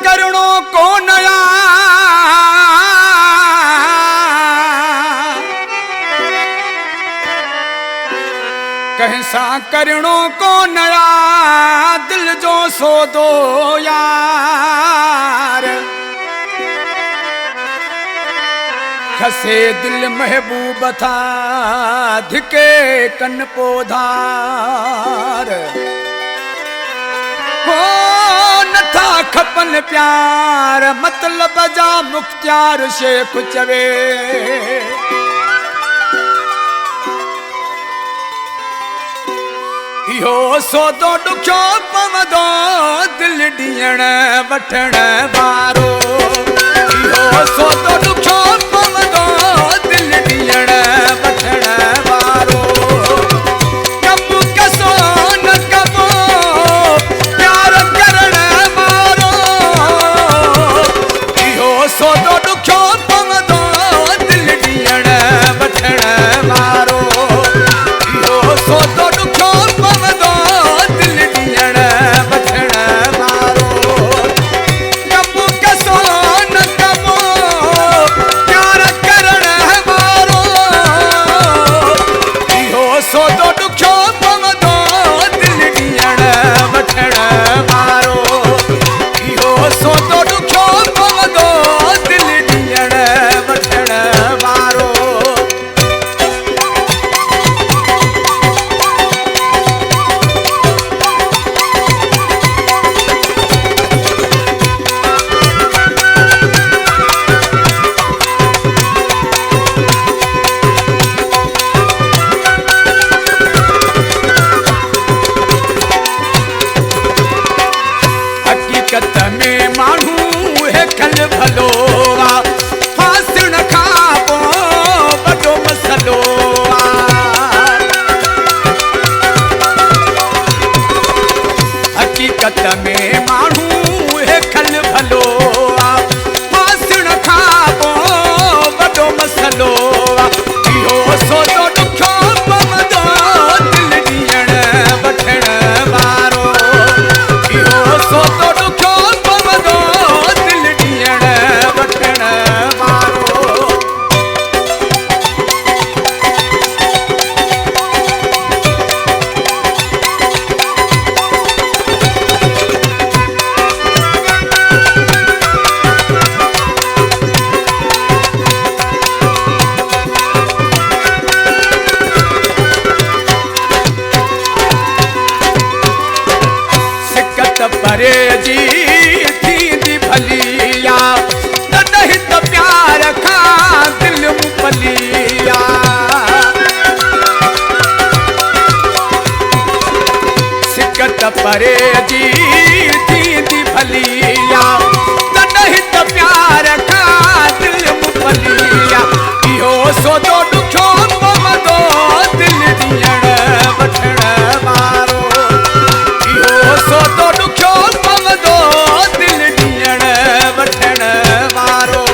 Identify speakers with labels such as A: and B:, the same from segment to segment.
A: करणो कोन आ कंहिंसां करणो कोन आ दिल जो सौदो यार खसे दिल महबूब था धिके कन पोधार हो नथा खपन प्यार मतलब जा मुख्तियार शेख चवे इहो सौदो ॾुखियो पवंदो दिल ॾियण वठण वारो इहो सौदो ॾुखियो पवंदो दिल ॾियण वठण वारो कबू कसो न कबो प्यार करण वारो इहो सौदो ॾुखियो पवंदो दिल ॾियण वठण वारो इहो सौदो ॾुखियो परे जी थींदी भलिया तॾहिं त प्यार खां दिल मुफलिया इहो सौदो ॾुखियो पवंदो दिल ॾियण वठण वारो इहो सौदो ॾुखियो पवंदो दिल ॾियण वठण वारो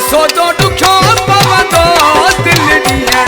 A: सौदो ॾुखियो पवंदो दिल ॾियण